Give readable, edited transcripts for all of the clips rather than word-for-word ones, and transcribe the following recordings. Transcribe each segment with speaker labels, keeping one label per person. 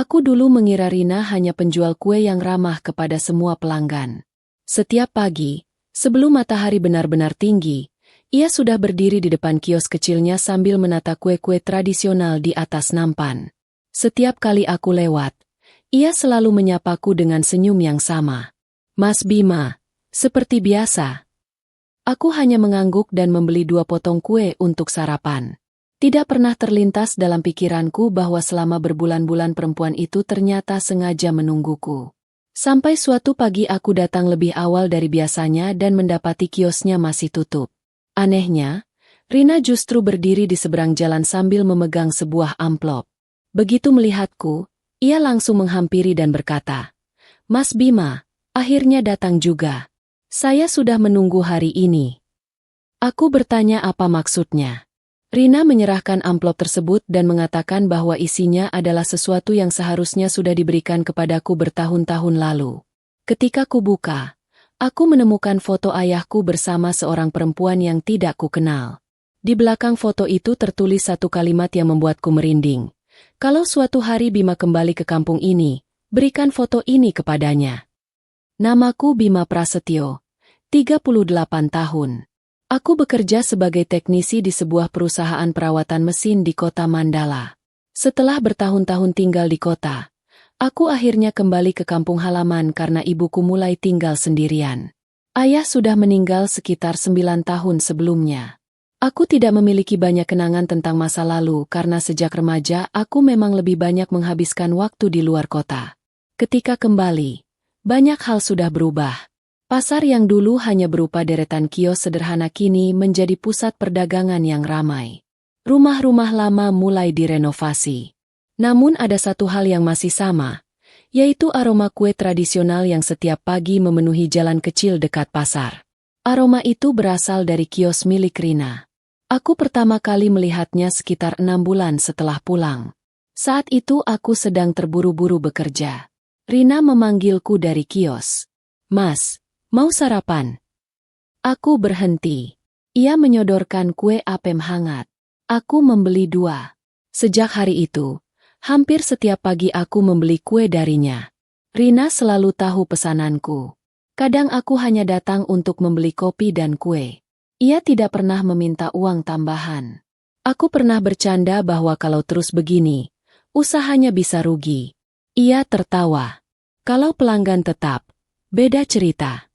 Speaker 1: Aku dulu mengira Rina hanya penjual kue yang ramah kepada semua pelanggan. Setiap pagi, sebelum matahari benar-benar tinggi, ia sudah berdiri di depan kios kecilnya sambil menata kue-kue tradisional di atas nampan. Setiap kali aku lewat, ia selalu menyapaku dengan senyum yang sama. "Mas Bima," seperti biasa. Aku hanya mengangguk dan membeli 2 potong kue untuk sarapan. Tidak pernah terlintas dalam pikiranku bahwa selama berbulan-bulan perempuan itu ternyata sengaja menungguku. Sampai suatu pagi aku datang lebih awal dari biasanya dan mendapati kiosnya masih tutup. Anehnya, Rina justru berdiri di seberang jalan sambil memegang sebuah amplop. Begitu melihatku, ia langsung menghampiri dan berkata, "Mas Bima, akhirnya datang juga. Saya sudah menunggu hari ini." Aku bertanya apa maksudnya. Rina menyerahkan amplop tersebut dan mengatakan bahwa isinya adalah sesuatu yang seharusnya sudah diberikan kepadaku bertahun-tahun lalu. Ketika kubuka, aku menemukan foto ayahku bersama seorang perempuan yang tidak kukenal. Di belakang foto itu tertulis satu kalimat yang membuatku merinding. "Kalau suatu hari Bima kembali ke kampung ini, berikan foto ini kepadanya." Namaku Bima Prasetyo, 38 tahun. Aku bekerja sebagai teknisi di sebuah perusahaan perawatan mesin di kota Mandala. Setelah bertahun-tahun tinggal di kota, aku akhirnya kembali ke kampung halaman karena ibuku mulai tinggal sendirian. Ayah sudah meninggal sekitar 9 tahun sebelumnya. Aku tidak memiliki banyak kenangan tentang masa lalu karena sejak remaja aku memang lebih banyak menghabiskan waktu di luar kota. Ketika kembali, banyak hal sudah berubah. Pasar yang dulu hanya berupa deretan kios sederhana kini menjadi pusat perdagangan yang ramai. Rumah-rumah lama mulai direnovasi. Namun ada satu hal yang masih sama, yaitu aroma kue tradisional yang setiap pagi memenuhi jalan kecil dekat pasar. Aroma itu berasal dari kios milik Rina. Aku pertama kali melihatnya sekitar 6 bulan setelah pulang. Saat itu aku sedang terburu-buru bekerja. Rina memanggilku dari kios. "Mas, mau sarapan?" Aku berhenti. Ia menyodorkan kue apem hangat. Aku membeli 2. Sejak hari itu, hampir setiap pagi aku membeli kue darinya. Rina selalu tahu pesananku. Kadang aku hanya datang untuk membeli kopi dan kue. Ia tidak pernah meminta uang tambahan. Aku pernah bercanda bahwa kalau terus begini, usahanya bisa rugi. Ia tertawa. Kalau pelanggan tetap, beda cerita.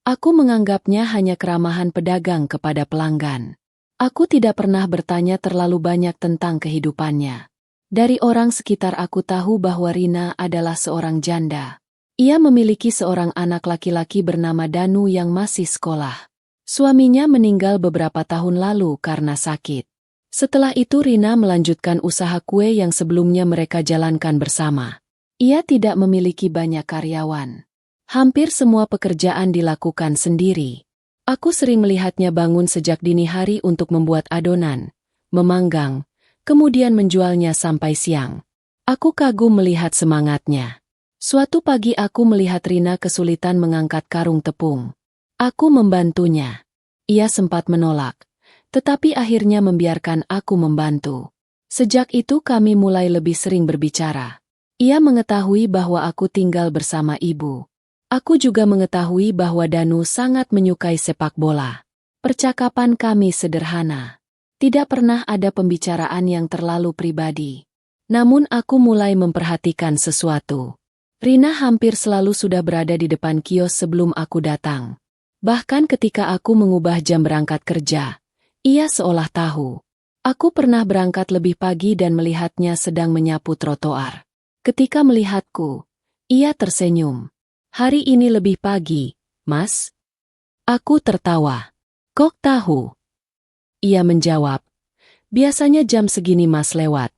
Speaker 1: Aku menganggapnya hanya keramahan pedagang kepada pelanggan. Aku tidak pernah bertanya terlalu banyak tentang kehidupannya. Dari orang sekitar aku tahu bahwa Rina adalah seorang janda. Ia memiliki seorang anak laki-laki bernama Danu yang masih sekolah. Suaminya meninggal beberapa tahun lalu karena sakit. Setelah itu Rina melanjutkan usaha kue yang sebelumnya mereka jalankan bersama. Ia tidak memiliki banyak karyawan. Hampir semua pekerjaan dilakukan sendiri. Aku sering melihatnya bangun sejak dini hari untuk membuat adonan, memanggang, kemudian menjualnya sampai siang. Aku kagum melihat semangatnya. Suatu pagi aku melihat Rina kesulitan mengangkat karung tepung. Aku membantunya. Ia sempat menolak, tetapi akhirnya membiarkan aku membantu. Sejak itu kami mulai lebih sering berbicara. Ia mengetahui bahwa aku tinggal bersama ibu. Aku juga mengetahui bahwa Danu sangat menyukai sepak bola. Percakapan kami sederhana. Tidak pernah ada pembicaraan yang terlalu pribadi. Namun aku mulai memperhatikan sesuatu. Rina hampir selalu sudah berada di depan kios sebelum aku datang. Bahkan ketika aku mengubah jam berangkat kerja, ia seolah tahu. Aku pernah berangkat lebih pagi dan melihatnya sedang menyapu trotoar. Ketika melihatku, ia tersenyum. "Hari ini lebih pagi, Mas?" Aku tertawa. "Kok tahu?" Ia menjawab, "Biasanya jam segini Mas lewat."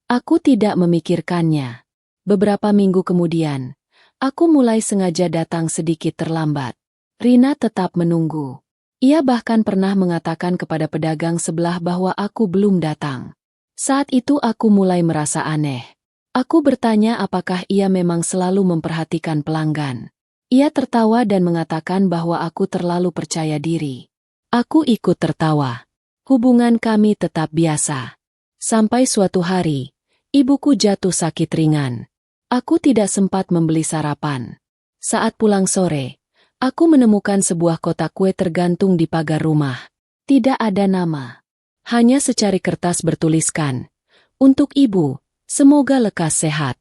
Speaker 1: Aku tidak memikirkannya. Beberapa minggu kemudian, aku mulai sengaja datang sedikit terlambat. Rina tetap menunggu. Ia bahkan pernah mengatakan kepada pedagang sebelah bahwa aku belum datang. Saat itu aku mulai merasa aneh. Aku bertanya apakah ia memang selalu memperhatikan pelanggan. Ia tertawa dan mengatakan bahwa aku terlalu percaya diri. Aku ikut tertawa. Hubungan kami tetap biasa. Sampai suatu hari, Ibuku jatuh sakit ringan. Aku tidak sempat membeli sarapan. Saat pulang sore, aku menemukan sebuah kotak kue tergantung di pagar rumah. Tidak ada nama. Hanya secari kertas bertuliskan, "Untuk ibu, semoga lekas sehat."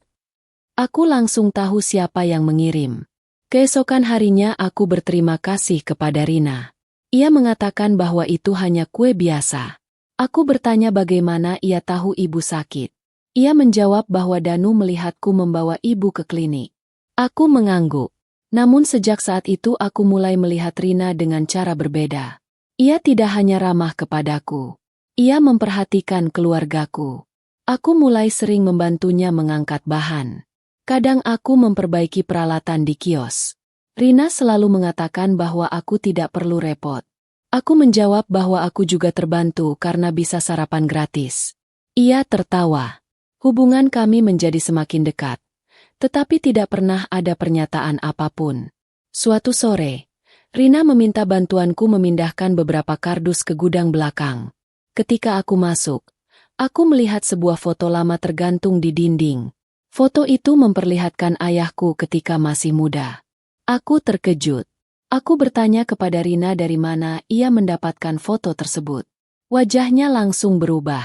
Speaker 1: Aku langsung tahu siapa yang mengirim. Keesokan harinya aku berterima kasih kepada Rina. Ia mengatakan bahwa itu hanya kue biasa. Aku bertanya bagaimana ia tahu ibu sakit. Ia menjawab bahwa Danu melihatku membawa ibu ke klinik. Aku mengangguk. Namun sejak saat itu aku mulai melihat Rina dengan cara berbeda. Ia tidak hanya ramah kepadaku. Ia memperhatikan keluargaku. Aku mulai sering membantunya mengangkat bahan. Kadang aku memperbaiki peralatan di kios. Rina selalu mengatakan bahwa aku tidak perlu repot. Aku menjawab bahwa aku juga terbantu karena bisa sarapan gratis. Ia tertawa. Hubungan kami menjadi semakin dekat. Tetapi tidak pernah ada pernyataan apapun. Suatu sore, Rina meminta bantuanku memindahkan beberapa kardus ke gudang belakang. Ketika aku masuk, aku melihat sebuah foto lama tergantung di dinding. Foto itu memperlihatkan ayahku ketika masih muda. Aku terkejut. Aku bertanya kepada Rina dari mana ia mendapatkan foto tersebut. Wajahnya langsung berubah.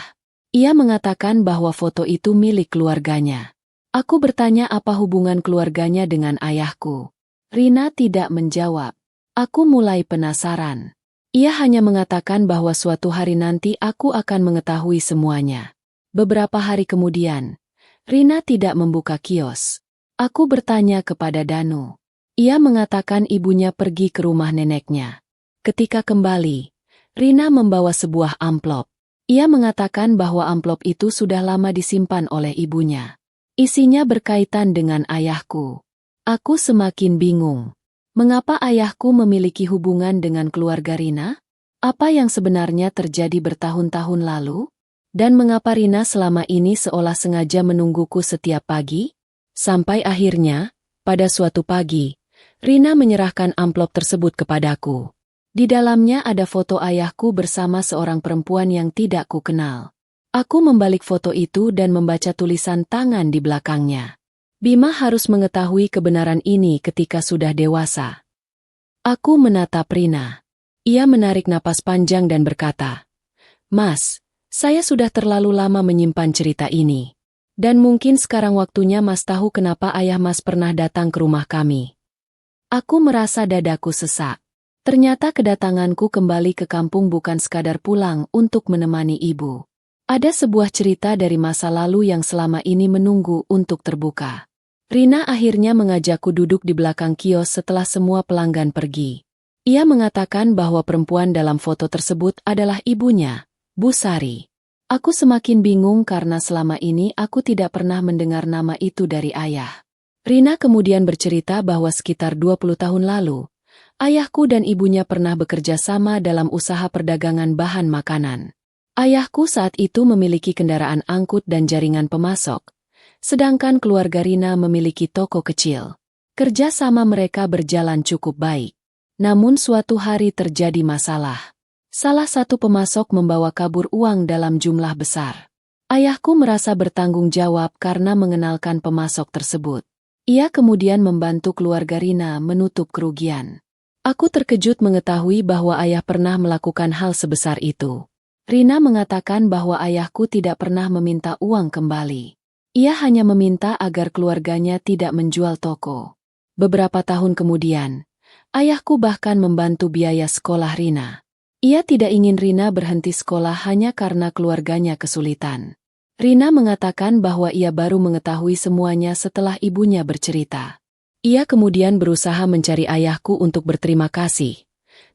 Speaker 1: Ia mengatakan bahwa foto itu milik keluarganya. Aku bertanya apa hubungan keluarganya dengan ayahku. Rina tidak menjawab. Aku mulai penasaran. Ia hanya mengatakan bahwa suatu hari nanti aku akan mengetahui semuanya. Beberapa hari kemudian, Rina tidak membuka kios. Aku bertanya kepada Danu. Ia mengatakan ibunya pergi ke rumah neneknya. Ketika kembali, Rina membawa sebuah amplop. Ia mengatakan bahwa amplop itu sudah lama disimpan oleh ibunya. Isinya berkaitan dengan ayahku. Aku semakin bingung. Mengapa ayahku memiliki hubungan dengan keluarga Rina? Apa yang sebenarnya terjadi bertahun-tahun lalu? Dan mengapa Rina selama ini seolah sengaja menungguku setiap pagi? Sampai akhirnya, pada suatu pagi, Rina menyerahkan amplop tersebut kepadaku. Di dalamnya ada foto ayahku bersama seorang perempuan yang tidak kukenal. Aku membalik foto itu dan membaca tulisan tangan di belakangnya. Bima harus mengetahui kebenaran ini ketika sudah dewasa. Aku menatap Rina. Ia menarik napas panjang dan berkata, "Mas, saya sudah terlalu lama menyimpan cerita ini. Dan mungkin sekarang waktunya Mas tahu kenapa ayah Mas pernah datang ke rumah kami." Aku merasa dadaku sesak. Ternyata kedatanganku kembali ke kampung bukan sekadar pulang untuk menemani ibu. Ada sebuah cerita dari masa lalu yang selama ini menunggu untuk terbuka. Rina akhirnya mengajakku duduk di belakang kios setelah semua pelanggan pergi. Ia mengatakan bahwa perempuan dalam foto tersebut adalah ibunya, Bu Sari. Aku semakin bingung karena selama ini aku tidak pernah mendengar nama itu dari ayah. Rina kemudian bercerita bahwa sekitar 20 tahun lalu, ayahku dan ibunya pernah bekerja sama dalam usaha perdagangan bahan makanan. Ayahku saat itu memiliki kendaraan angkut dan jaringan pemasok, sedangkan keluarga Rina memiliki toko kecil. Kerja sama mereka berjalan cukup baik. Namun suatu hari terjadi masalah. Salah satu pemasok membawa kabur uang dalam jumlah besar. Ayahku merasa bertanggung jawab karena mengenalkan pemasok tersebut. Ia kemudian membantu keluarga Rina menutup kerugian. Aku terkejut mengetahui bahwa ayah pernah melakukan hal sebesar itu. Rina mengatakan bahwa ayahku tidak pernah meminta uang kembali. Ia hanya meminta agar keluarganya tidak menjual toko. Beberapa tahun kemudian, ayahku bahkan membantu biaya sekolah Rina. Ia tidak ingin Rina berhenti sekolah hanya karena keluarganya kesulitan. Rina mengatakan bahwa ia baru mengetahui semuanya setelah ibunya bercerita. Ia kemudian berusaha mencari ayahku untuk berterima kasih.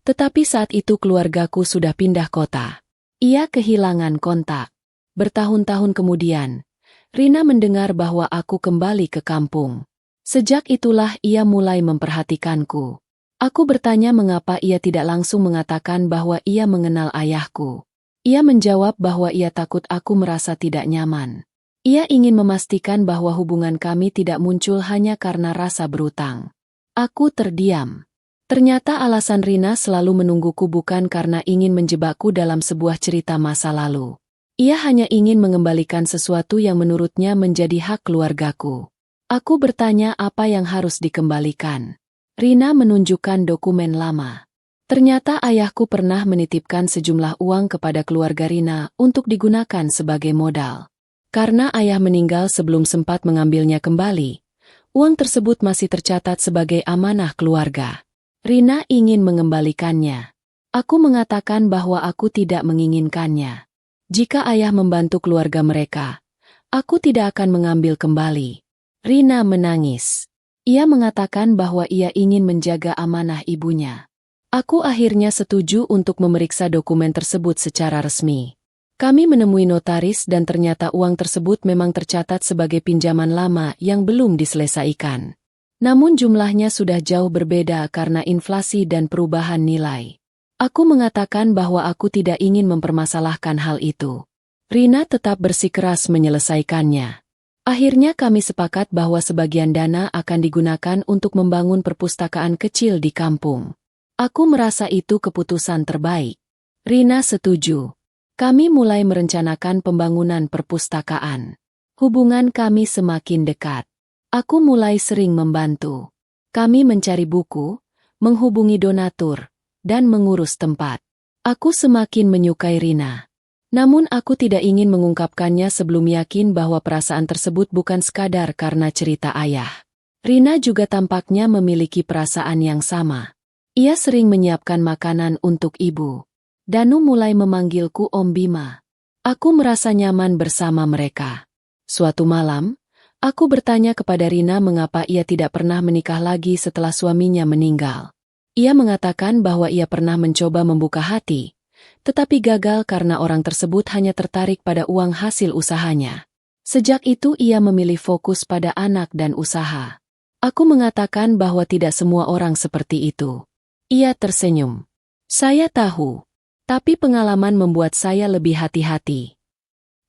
Speaker 1: Tetapi saat itu keluargaku sudah pindah kota. Ia kehilangan kontak. Bertahun-tahun kemudian, Rina mendengar bahwa aku kembali ke kampung. Sejak itulah ia mulai memperhatikanku. Aku bertanya mengapa ia tidak langsung mengatakan bahwa ia mengenal ayahku. Ia menjawab bahwa ia takut aku merasa tidak nyaman. Ia ingin memastikan bahwa hubungan kami tidak muncul hanya karena rasa berutang. Aku terdiam. Ternyata alasan Rina selalu menungguku bukan karena ingin menjebakku dalam sebuah cerita masa lalu. Ia hanya ingin mengembalikan sesuatu yang menurutnya menjadi hak keluargaku. Aku bertanya apa yang harus dikembalikan. Rina menunjukkan dokumen lama. Ternyata ayahku pernah menitipkan sejumlah uang kepada keluarga Rina untuk digunakan sebagai modal. Karena ayah meninggal sebelum sempat mengambilnya kembali, uang tersebut masih tercatat sebagai amanah keluarga. Rina ingin mengembalikannya. Aku mengatakan bahwa aku tidak menginginkannya. Jika ayah membantu keluarga mereka, aku tidak akan mengambil kembali. Rina menangis. Ia mengatakan bahwa ia ingin menjaga amanah ibunya. Aku akhirnya setuju untuk memeriksa dokumen tersebut secara resmi. Kami menemui notaris dan ternyata uang tersebut memang tercatat sebagai pinjaman lama yang belum diselesaikan. Namun jumlahnya sudah jauh berbeda karena inflasi dan perubahan nilai. Aku mengatakan bahwa aku tidak ingin mempermasalahkan hal itu. Rina tetap bersikeras menyelesaikannya. Akhirnya kami sepakat bahwa sebagian dana akan digunakan untuk membangun perpustakaan kecil di kampung. Aku merasa itu keputusan terbaik. Rina setuju. Kami mulai merencanakan pembangunan perpustakaan. Hubungan kami semakin dekat. Aku mulai sering membantu. Kami mencari buku, menghubungi donatur, dan mengurus tempat. Aku semakin menyukai Rina. Namun aku tidak ingin mengungkapkannya sebelum yakin bahwa perasaan tersebut bukan sekadar karena cerita ayah. Rina juga tampaknya memiliki perasaan yang sama. Ia sering menyiapkan makanan untuk ibu. Danu mulai memanggilku Om Bima. Aku merasa nyaman bersama mereka. Suatu malam, aku bertanya kepada Rina mengapa ia tidak pernah menikah lagi setelah suaminya meninggal. Ia mengatakan bahwa ia pernah mencoba membuka hati, tetapi gagal karena orang tersebut hanya tertarik pada uang hasil usahanya. Sejak itu ia memilih fokus pada anak dan usaha. Aku mengatakan bahwa tidak semua orang seperti itu. Ia tersenyum. Saya tahu, tapi pengalaman membuat saya lebih hati-hati.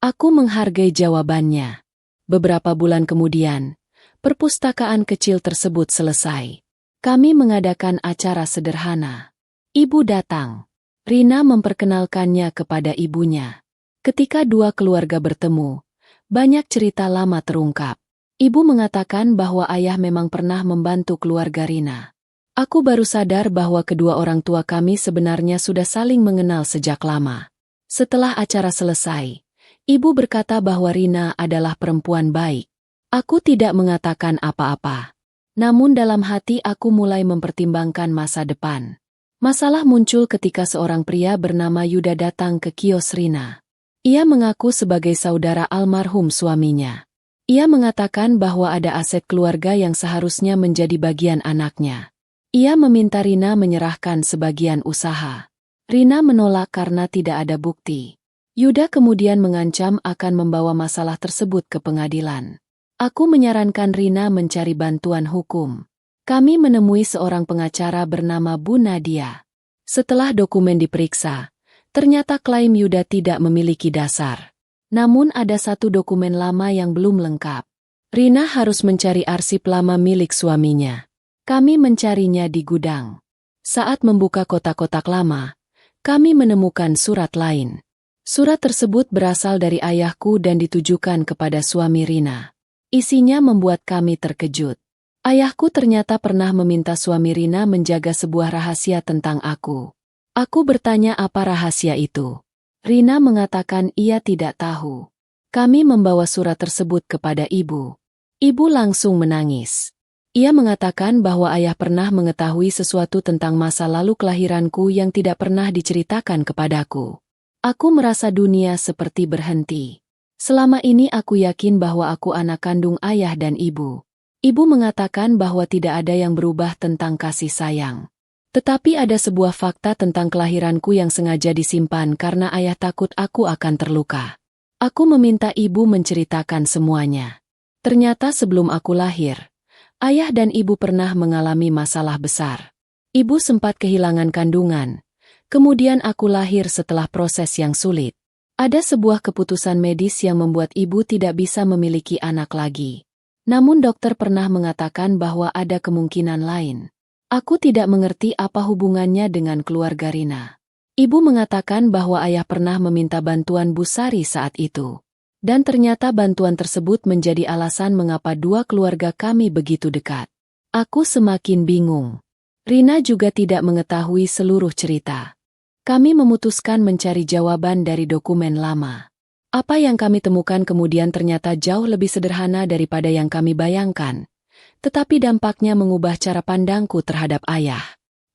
Speaker 1: Aku menghargai jawabannya. Beberapa bulan kemudian, perpustakaan kecil tersebut selesai. Kami mengadakan acara sederhana. Ibu datang. Rina memperkenalkannya kepada ibunya. Ketika dua keluarga bertemu, banyak cerita lama terungkap. Ibu mengatakan bahwa ayah memang pernah membantu keluarga Rina. Aku baru sadar bahwa kedua orang tua kami sebenarnya sudah saling mengenal sejak lama. Setelah acara selesai, ibu berkata bahwa Rina adalah perempuan baik. Aku tidak mengatakan apa-apa. Namun dalam hati aku mulai mempertimbangkan masa depan. Masalah muncul ketika seorang pria bernama Yuda datang ke kios Rina. Ia mengaku sebagai saudara almarhum suaminya. Ia mengatakan bahwa ada aset keluarga yang seharusnya menjadi bagian anaknya. Ia meminta Rina menyerahkan sebagian usaha. Rina menolak karena tidak ada bukti. Yuda kemudian mengancam akan membawa masalah tersebut ke pengadilan. Aku menyarankan Rina mencari bantuan hukum. Kami menemui seorang pengacara bernama Bu Nadia. Setelah dokumen diperiksa, ternyata klaim Yuda tidak memiliki dasar. Namun ada satu dokumen lama yang belum lengkap. Rina harus mencari arsip lama milik suaminya. Kami mencarinya di gudang. Saat membuka kotak-kotak lama, kami menemukan surat lain. Surat tersebut berasal dari ayahku dan ditujukan kepada suami Rina. Isinya membuat kami terkejut. Ayahku ternyata pernah meminta suami Rina menjaga sebuah rahasia tentang aku. Aku bertanya apa rahasia itu. Rina mengatakan ia tidak tahu. Kami membawa surat tersebut kepada ibu. Ibu langsung menangis. Ia mengatakan bahwa ayah pernah mengetahui sesuatu tentang masa lalu kelahiranku yang tidak pernah diceritakan kepadaku. Aku merasa dunia seperti berhenti. Selama ini aku yakin bahwa aku anak kandung ayah dan ibu. Ibu mengatakan bahwa tidak ada yang berubah tentang kasih sayang. Tetapi ada sebuah fakta tentang kelahiranku yang sengaja disimpan karena ayah takut aku akan terluka. Aku meminta ibu menceritakan semuanya. Ternyata sebelum aku lahir, ayah dan ibu pernah mengalami masalah besar. Ibu sempat kehilangan kandungan. Kemudian aku lahir setelah proses yang sulit. Ada sebuah keputusan medis yang membuat ibu tidak bisa memiliki anak lagi. Namun dokter pernah mengatakan bahwa ada kemungkinan lain. Aku tidak mengerti apa hubungannya dengan keluarga Rina. Ibu mengatakan bahwa ayah pernah meminta bantuan Bu Sari saat itu. Dan ternyata bantuan tersebut menjadi alasan mengapa dua keluarga kami begitu dekat. Aku semakin bingung. Rina juga tidak mengetahui seluruh cerita. Kami memutuskan mencari jawaban dari dokumen lama. Apa yang kami temukan kemudian ternyata jauh lebih sederhana daripada yang kami bayangkan. Tetapi dampaknya mengubah cara pandangku terhadap ayah.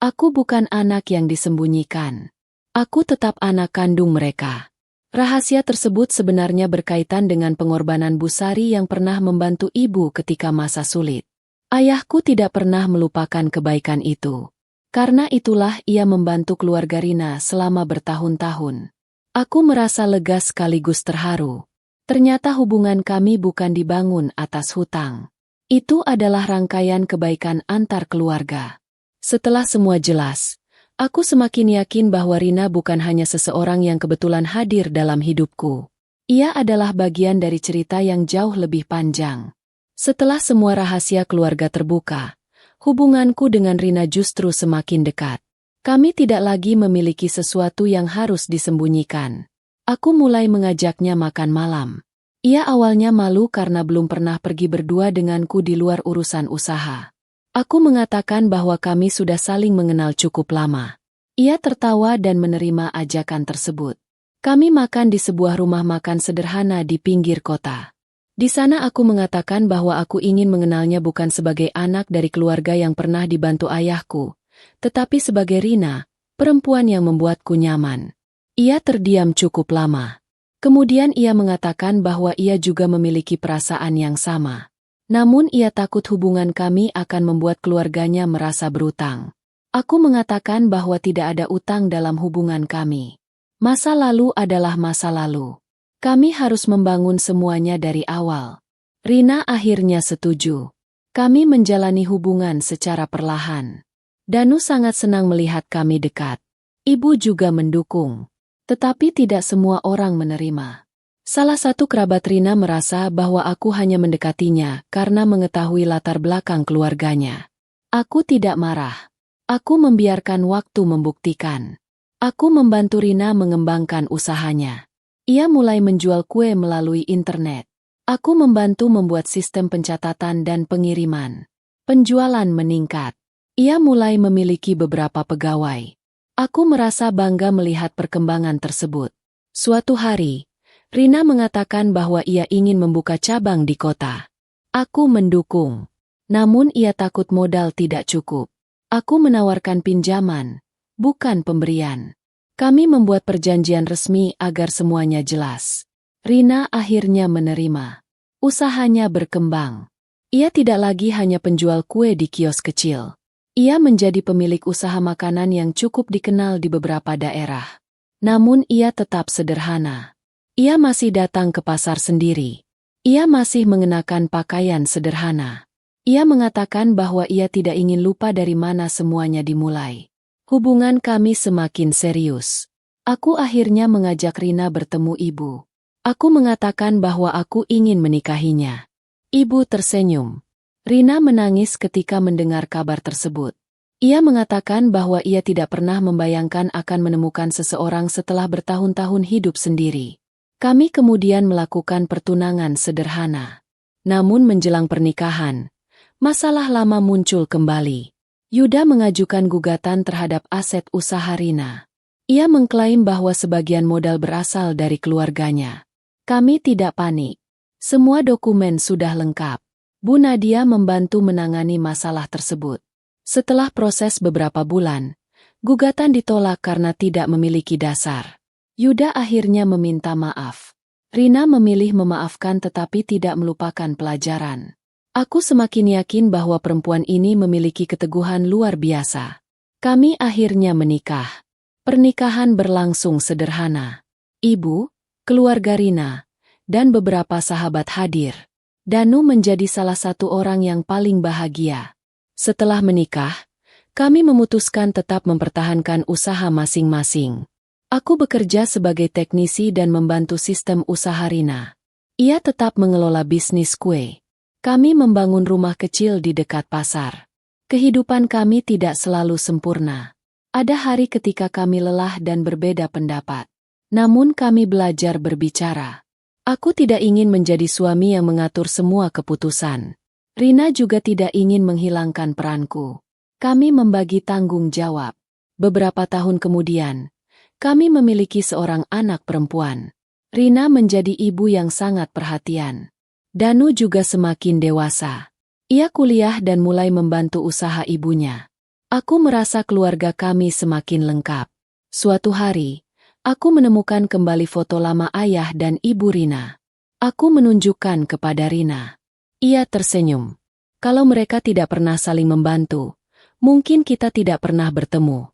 Speaker 1: Aku bukan anak yang disembunyikan. Aku tetap anak kandung mereka. Rahasia tersebut sebenarnya berkaitan dengan pengorbanan Bu Sari yang pernah membantu ibu ketika masa sulit. Ayahku tidak pernah melupakan kebaikan itu. Karena itulah ia membantu keluarga Rina selama bertahun-tahun. Aku merasa lega sekaligus terharu. Ternyata hubungan kami bukan dibangun atas hutang. Itu adalah rangkaian kebaikan antar keluarga. Setelah semua jelas, aku semakin yakin bahwa Rina bukan hanya seseorang yang kebetulan hadir dalam hidupku. Ia adalah bagian dari cerita yang jauh lebih panjang. Setelah semua rahasia keluarga terbuka, hubunganku dengan Rina justru semakin dekat. Kami tidak lagi memiliki sesuatu yang harus disembunyikan. Aku mulai mengajaknya makan malam. Ia awalnya malu karena belum pernah pergi berdua denganku di luar urusan usaha. Aku mengatakan bahwa kami sudah saling mengenal cukup lama. Ia tertawa dan menerima ajakan tersebut. Kami makan di sebuah rumah makan sederhana di pinggir kota. Di sana aku mengatakan bahwa aku ingin mengenalnya bukan sebagai anak dari keluarga yang pernah dibantu ayahku, tetapi sebagai Rina, perempuan yang membuatku nyaman. Ia terdiam cukup lama. Kemudian ia mengatakan bahwa ia juga memiliki perasaan yang sama. Namun ia takut hubungan kami akan membuat keluarganya merasa berutang. Aku mengatakan bahwa tidak ada utang dalam hubungan kami. Masa lalu adalah masa lalu. Kami harus membangun semuanya dari awal. Rina akhirnya setuju. Kami menjalani hubungan secara perlahan. Danu sangat senang melihat kami dekat. Ibu juga mendukung. Tetapi tidak semua orang menerima. Salah satu kerabat Rina merasa bahwa aku hanya mendekatinya karena mengetahui latar belakang keluarganya. Aku tidak marah. Aku membiarkan waktu membuktikan. Aku membantu Rina mengembangkan usahanya. Ia mulai menjual kue melalui internet. Aku membantu membuat sistem pencatatan dan pengiriman. Penjualan meningkat. Ia mulai memiliki beberapa pegawai. Aku merasa bangga melihat perkembangan tersebut. Suatu hari, Rina mengatakan bahwa ia ingin membuka cabang di kota. Aku mendukung. Namun ia takut modal tidak cukup. Aku menawarkan pinjaman, bukan pemberian. Kami membuat perjanjian resmi agar semuanya jelas. Rina akhirnya menerima. Usahanya berkembang. Ia tidak lagi hanya penjual kue di kios kecil. Ia menjadi pemilik usaha makanan yang cukup dikenal di beberapa daerah. Namun ia tetap sederhana. Ia masih datang ke pasar sendiri. Ia masih mengenakan pakaian sederhana. Ia mengatakan bahwa ia tidak ingin lupa dari mana semuanya dimulai. Hubungan kami semakin serius. Aku akhirnya mengajak Rina bertemu ibu. Aku mengatakan bahwa aku ingin menikahinya. Ibu tersenyum. Rina menangis ketika mendengar kabar tersebut. Ia mengatakan bahwa ia tidak pernah membayangkan akan menemukan seseorang setelah bertahun-tahun hidup sendiri. Kami kemudian melakukan pertunangan sederhana. Namun menjelang pernikahan, masalah lama muncul kembali. Yuda mengajukan gugatan terhadap aset usaha Rina. Ia mengklaim bahwa sebagian modal berasal dari keluarganya. Kami tidak panik. Semua dokumen sudah lengkap. Bu Nadia membantu menangani masalah tersebut. Setelah proses beberapa bulan, gugatan ditolak karena tidak memiliki dasar. Yuda akhirnya meminta maaf. Rina memilih memaafkan tetapi tidak melupakan pelajaran. Aku semakin yakin bahwa perempuan ini memiliki keteguhan luar biasa. Kami akhirnya menikah. Pernikahan berlangsung sederhana. Ibu, keluarga Rina, dan beberapa sahabat hadir. Danu menjadi salah satu orang yang paling bahagia. Setelah menikah, kami memutuskan tetap mempertahankan usaha masing-masing. Aku bekerja sebagai teknisi dan membantu sistem usaha Rina. Ia tetap mengelola bisnis kue. Kami membangun rumah kecil di dekat pasar. Kehidupan kami tidak selalu sempurna. Ada hari ketika kami lelah dan berbeda pendapat. Namun kami belajar berbicara. Aku tidak ingin menjadi suami yang mengatur semua keputusan. Rina juga tidak ingin menghilangkan peranku. Kami membagi tanggung jawab. Beberapa tahun kemudian, kami memiliki seorang anak perempuan. Rina menjadi ibu yang sangat perhatian. Danu juga semakin dewasa. Ia kuliah dan mulai membantu usaha ibunya. Aku merasa keluarga kami semakin lengkap. Suatu hari, aku menemukan kembali foto lama ayah dan ibu Rina. Aku menunjukkan kepada Rina. Ia tersenyum. Kalau mereka tidak pernah saling membantu, mungkin kita tidak pernah bertemu.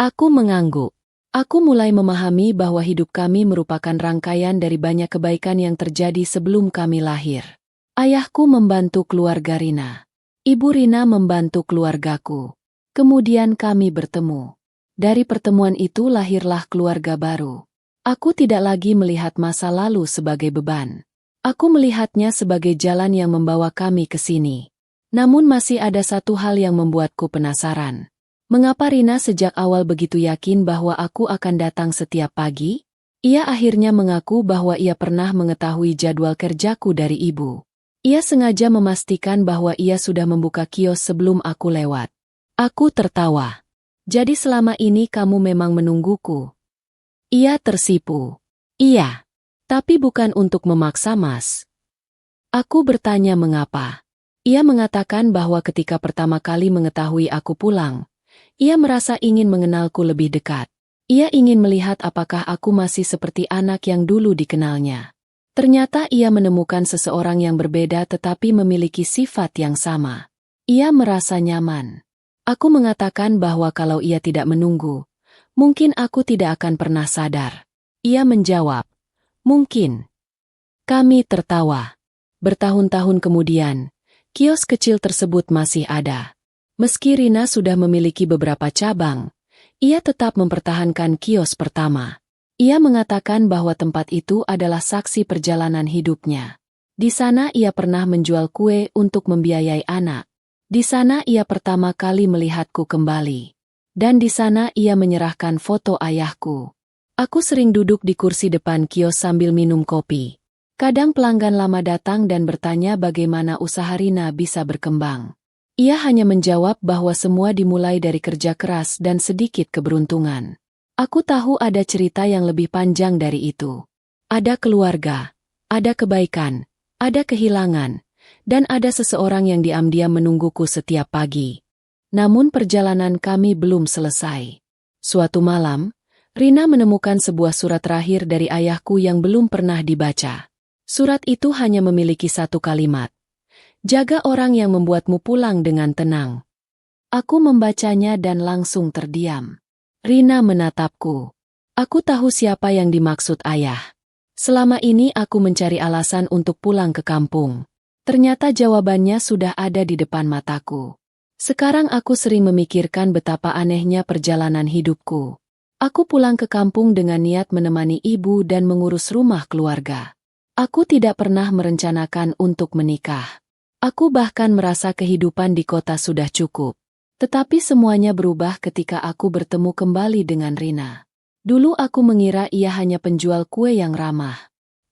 Speaker 1: Aku mengangguk. Aku mulai memahami bahwa hidup kami merupakan rangkaian dari banyak kebaikan yang terjadi sebelum kami lahir. Ayahku membantu keluarga Rina. Ibu Rina membantu keluargaku. Kemudian kami bertemu. Dari pertemuan itu lahirlah keluarga baru. Aku tidak lagi melihat masa lalu sebagai beban. Aku melihatnya sebagai jalan yang membawa kami ke sini. Namun masih ada satu hal yang membuatku penasaran. Mengapa Rina sejak awal begitu yakin bahwa aku akan datang setiap pagi? Ia akhirnya mengaku bahwa ia pernah mengetahui jadwal kerjaku dari ibu. Ia sengaja memastikan bahwa ia sudah membuka kios sebelum aku lewat. Aku tertawa. Jadi selama ini kamu memang menungguku? Ia tersipu. Iya. Tapi bukan untuk memaksa, Mas. Aku bertanya mengapa. Ia mengatakan bahwa ketika pertama kali mengetahui aku pulang, ia merasa ingin mengenalku lebih dekat. Ia ingin melihat apakah aku masih seperti anak yang dulu dikenalnya. Ternyata ia menemukan seseorang yang berbeda tetapi memiliki sifat yang sama. Ia merasa nyaman. Aku mengatakan bahwa kalau ia tidak menunggu, mungkin aku tidak akan pernah sadar. Ia menjawab, mungkin. Kami tertawa. Bertahun-tahun kemudian, kios kecil tersebut masih ada. Meski Rina sudah memiliki beberapa cabang, ia tetap mempertahankan kios pertama. Ia mengatakan bahwa tempat itu adalah saksi perjalanan hidupnya. Di sana ia pernah menjual kue untuk membiayai anak. Di sana ia pertama kali melihatku kembali. Dan di sana ia menyerahkan foto ayahku. Aku sering duduk di kursi depan kios sambil minum kopi. Kadang pelanggan lama datang dan bertanya bagaimana usaha Rina bisa berkembang. Ia hanya menjawab bahwa semua dimulai dari kerja keras dan sedikit keberuntungan. Aku tahu ada cerita yang lebih panjang dari itu. Ada keluarga, ada kebaikan, ada kehilangan, dan ada seseorang yang diam-diam menungguku setiap pagi. Namun perjalanan kami belum selesai. Suatu malam, Rina menemukan sebuah surat terakhir dari ayahku yang belum pernah dibaca. Surat itu hanya memiliki satu kalimat. Jaga orang yang membuatmu pulang dengan tenang. Aku membacanya dan langsung terdiam. Rina menatapku. Aku tahu siapa yang dimaksud ayah. Selama ini aku mencari alasan untuk pulang ke kampung. Ternyata jawabannya sudah ada di depan mataku. Sekarang aku sering memikirkan betapa anehnya perjalanan hidupku. Aku pulang ke kampung dengan niat menemani ibu dan mengurus rumah keluarga. Aku tidak pernah merencanakan untuk menikah. Aku bahkan merasa kehidupan di kota sudah cukup. Tetapi semuanya berubah ketika aku bertemu kembali dengan Rina. Dulu aku mengira ia hanya penjual kue yang ramah.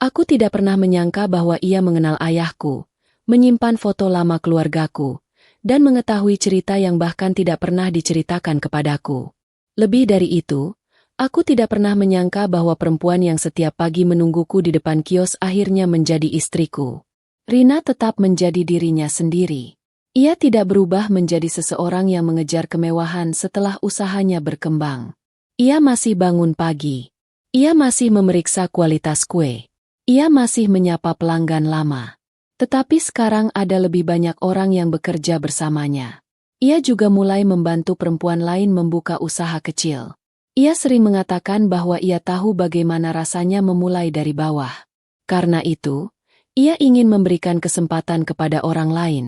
Speaker 1: Aku tidak pernah menyangka bahwa ia mengenal ayahku, menyimpan foto lama keluargaku, dan mengetahui cerita yang bahkan tidak pernah diceritakan kepadaku. Lebih dari itu, aku tidak pernah menyangka bahwa perempuan yang setiap pagi menungguku di depan kios akhirnya menjadi istriku. Rina tetap menjadi dirinya sendiri. Ia tidak berubah menjadi seseorang yang mengejar kemewahan setelah usahanya berkembang. Ia masih bangun pagi. Ia masih memeriksa kualitas kue. Ia masih menyapa pelanggan lama. Tetapi sekarang ada lebih banyak orang yang bekerja bersamanya. Ia juga mulai membantu perempuan lain membuka usaha kecil. Ia sering mengatakan bahwa ia tahu bagaimana rasanya memulai dari bawah. Karena itu, ia ingin memberikan kesempatan kepada orang lain.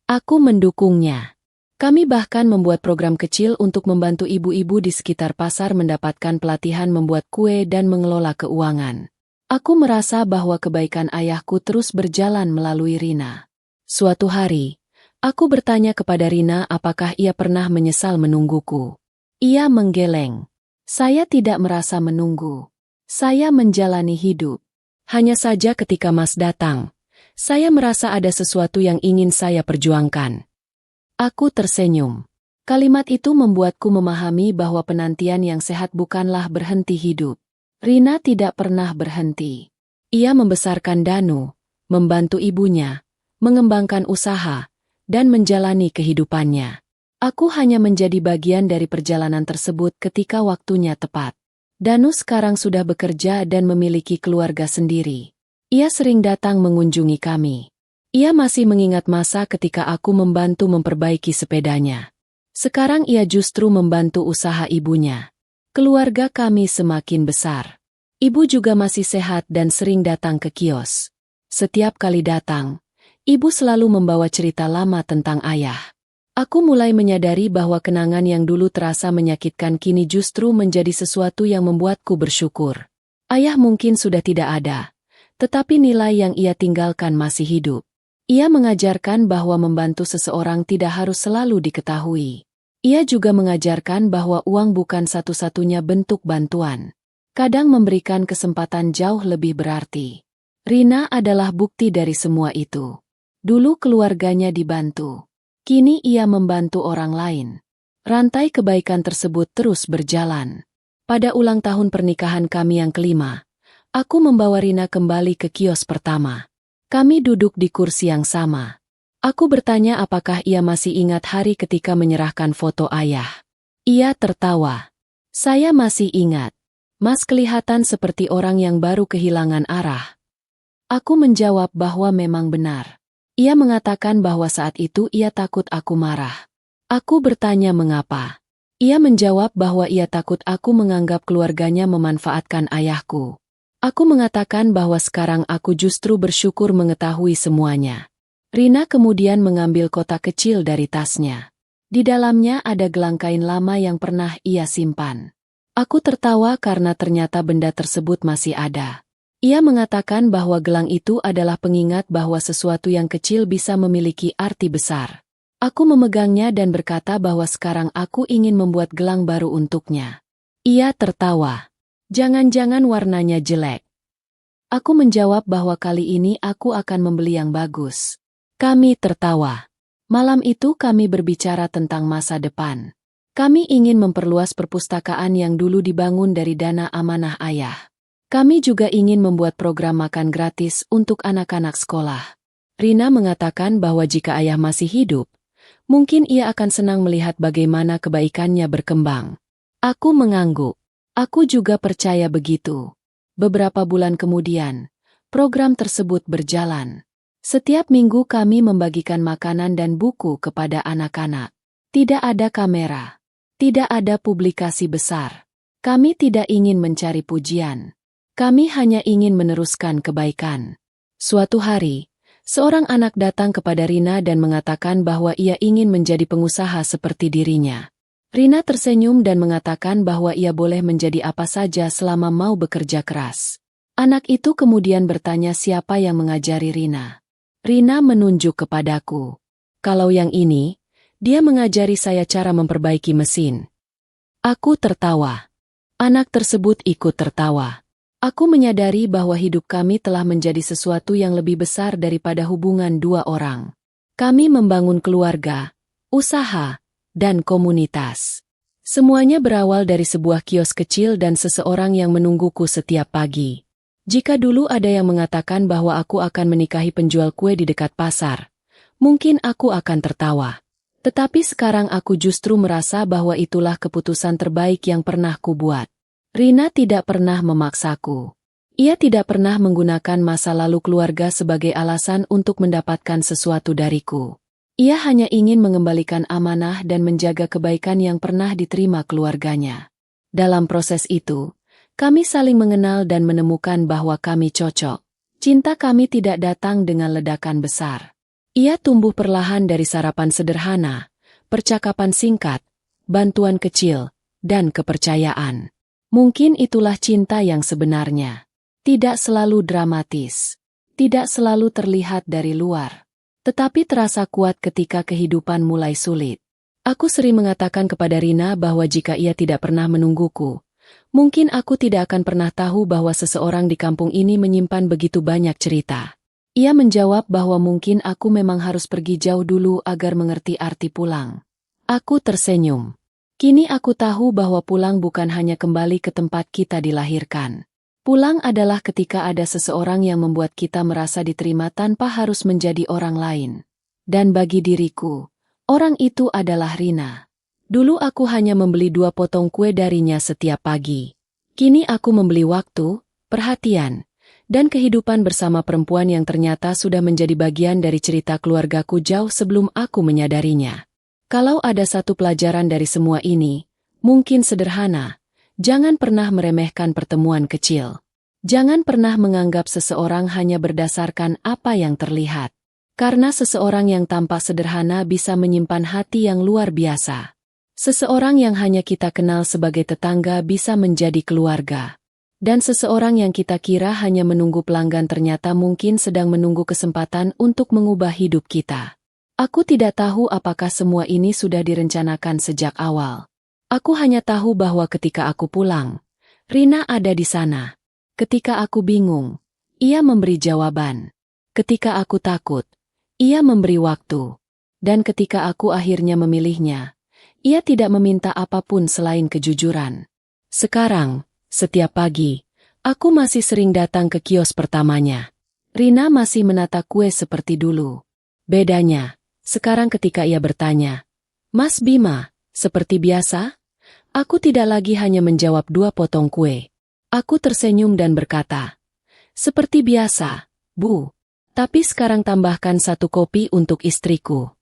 Speaker 1: Aku mendukungnya. Kami bahkan membuat program kecil untuk membantu ibu-ibu di sekitar pasar mendapatkan pelatihan membuat kue dan mengelola keuangan. Aku merasa bahwa kebaikan ayahku terus berjalan melalui Rina. Suatu hari, aku bertanya kepada Rina apakah ia pernah menyesal menungguku. Ia menggeleng. Saya tidak merasa menunggu. Saya menjalani hidup. Hanya saja ketika Mas datang, saya merasa ada sesuatu yang ingin saya perjuangkan. Aku tersenyum. Kalimat itu membuatku memahami bahwa penantian yang sehat bukanlah berhenti hidup. Rina tidak pernah berhenti. Ia membesarkan Danu, membantu ibunya, mengembangkan usaha, dan menjalani kehidupannya. Aku hanya menjadi bagian dari perjalanan tersebut ketika waktunya tepat. Danu sekarang sudah bekerja dan memiliki keluarga sendiri. Ia sering datang mengunjungi kami. Ia masih mengingat masa ketika aku membantu memperbaiki sepedanya. Sekarang ia justru membantu usaha ibunya. Keluarga kami semakin besar. Ibu juga masih sehat dan sering datang ke kios. Setiap kali datang, ibu selalu membawa cerita lama tentang ayah. Aku mulai menyadari bahwa kenangan yang dulu terasa menyakitkan kini justru menjadi sesuatu yang membuatku bersyukur. Ayah mungkin sudah tidak ada, tetapi nilai yang ia tinggalkan masih hidup. Ia mengajarkan bahwa membantu seseorang tidak harus selalu diketahui. Ia juga mengajarkan bahwa uang bukan satu-satunya bentuk bantuan. Kadang memberikan kesempatan jauh lebih berarti. Rina adalah bukti dari semua itu. Dulu keluarganya dibantu. Kini ia membantu orang lain. Rantai kebaikan tersebut terus berjalan. Pada ulang tahun pernikahan kami yang kelima, aku membawa Rina kembali ke kios pertama. Kami duduk di kursi yang sama. Aku bertanya apakah ia masih ingat hari ketika menyerahkan foto ayah. Ia tertawa. Saya masih ingat. Mas kelihatan seperti orang yang baru kehilangan arah. Aku menjawab bahwa memang benar. Ia mengatakan bahwa saat itu ia takut aku marah. Aku bertanya mengapa. Ia menjawab bahwa ia takut aku menganggap keluarganya memanfaatkan ayahku. Aku mengatakan bahwa sekarang aku justru bersyukur mengetahui semuanya. Rina kemudian mengambil kotak kecil dari tasnya. Di dalamnya ada gelang kain lama yang pernah ia simpan. Aku tertawa karena ternyata benda tersebut masih ada. Ia mengatakan bahwa gelang itu adalah pengingat bahwa sesuatu yang kecil bisa memiliki arti besar. Aku memegangnya dan berkata bahwa sekarang aku ingin membuat gelang baru untuknya. Ia tertawa. Jangan-jangan warnanya jelek. Aku menjawab bahwa kali ini aku akan membeli yang bagus. Kami tertawa. Malam itu kami berbicara tentang masa depan. Kami ingin memperluas perpustakaan yang dulu dibangun dari dana amanah ayah. Kami juga ingin membuat program makan gratis untuk anak-anak sekolah. Rina mengatakan bahwa jika ayah masih hidup, mungkin ia akan senang melihat bagaimana kebaikannya berkembang. Aku mengangguk. Aku juga percaya begitu. Beberapa bulan kemudian, program tersebut berjalan. Setiap minggu kami membagikan makanan dan buku kepada anak-anak. Tidak ada kamera. Tidak ada publikasi besar. Kami tidak ingin mencari pujian. Kami hanya ingin meneruskan kebaikan. Suatu hari, seorang anak datang kepada Rina dan mengatakan bahwa ia ingin menjadi pengusaha seperti dirinya. Rina tersenyum dan mengatakan bahwa ia boleh menjadi apa saja selama mau bekerja keras. Anak itu kemudian bertanya siapa yang mengajari Rina. Rina menunjuk kepadaku. Kalau yang ini, dia mengajari saya cara memperbaiki mesin. Aku tertawa. Anak tersebut ikut tertawa. Aku menyadari bahwa hidup kami telah menjadi sesuatu yang lebih besar daripada hubungan dua orang. Kami membangun keluarga, usaha, dan komunitas. Semuanya berawal dari sebuah kios kecil dan seseorang yang menungguku setiap pagi. Jika dulu ada yang mengatakan bahwa aku akan menikahi penjual kue di dekat pasar, mungkin aku akan tertawa. Tetapi sekarang aku justru merasa bahwa itulah keputusan terbaik yang pernah kubuat. Rina tidak pernah memaksaku. Ia tidak pernah menggunakan masa lalu keluarga sebagai alasan untuk mendapatkan sesuatu dariku. Ia hanya ingin mengembalikan amanah dan menjaga kebaikan yang pernah diterima keluarganya. Dalam proses itu, kami saling mengenal dan menemukan bahwa kami cocok. Cinta kami tidak datang dengan ledakan besar. Ia tumbuh perlahan dari sarapan sederhana, percakapan singkat, bantuan kecil, dan kepercayaan. Mungkin itulah cinta yang sebenarnya. Tidak selalu dramatis. Tidak selalu terlihat dari luar. Tetapi terasa kuat ketika kehidupan mulai sulit. Aku sering mengatakan kepada Rina bahwa jika ia tidak pernah menungguku, mungkin aku tidak akan pernah tahu bahwa seseorang di kampung ini menyimpan begitu banyak cerita. Ia menjawab bahwa mungkin aku memang harus pergi jauh dulu agar mengerti arti pulang. Aku tersenyum. Kini aku tahu bahwa pulang bukan hanya kembali ke tempat kita dilahirkan. Pulang adalah ketika ada seseorang yang membuat kita merasa diterima tanpa harus menjadi orang lain. Dan bagi diriku, orang itu adalah Rina. Dulu aku hanya membeli 2 potong kue darinya setiap pagi. Kini aku membeli waktu, perhatian, dan kehidupan bersama perempuan yang ternyata sudah menjadi bagian dari cerita keluargaku jauh sebelum aku menyadarinya. Kalau ada satu pelajaran dari semua ini, mungkin sederhana, jangan pernah meremehkan pertemuan kecil. Jangan pernah menganggap seseorang hanya berdasarkan apa yang terlihat. Karena seseorang yang tampak sederhana bisa menyimpan hati yang luar biasa. Seseorang yang hanya kita kenal sebagai tetangga bisa menjadi keluarga. Dan seseorang yang kita kira hanya menunggu pelanggan ternyata mungkin sedang menunggu kesempatan untuk mengubah hidup kita. Aku tidak tahu apakah semua ini sudah direncanakan sejak awal. Aku hanya tahu bahwa ketika aku pulang, Rina ada di sana. Ketika aku bingung, ia memberi jawaban. Ketika aku takut, ia memberi waktu. Dan ketika aku akhirnya memilihnya, ia tidak meminta apapun selain kejujuran. Sekarang, setiap pagi, aku masih sering datang ke kios pertamanya. Rina masih menata kue seperti dulu. Bedanya, sekarang ketika ia bertanya, "Mas Bima, seperti biasa?" Aku tidak lagi hanya menjawab 2 potong kue. Aku tersenyum dan berkata, "Seperti biasa, Bu. Tapi sekarang tambahkan 1 kopi untuk istriku."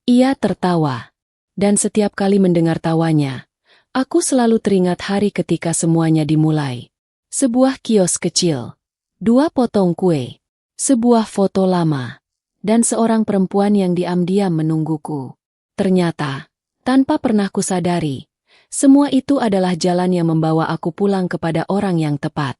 Speaker 1: Ia tertawa. Dan setiap kali mendengar tawanya, aku selalu teringat hari ketika semuanya dimulai. Sebuah kios kecil, 2 potong kue, sebuah foto lama, dan seorang perempuan yang diam-diam menungguku. Ternyata, tanpa pernah kusadari, semua itu adalah jalan yang membawa aku pulang kepada orang yang tepat.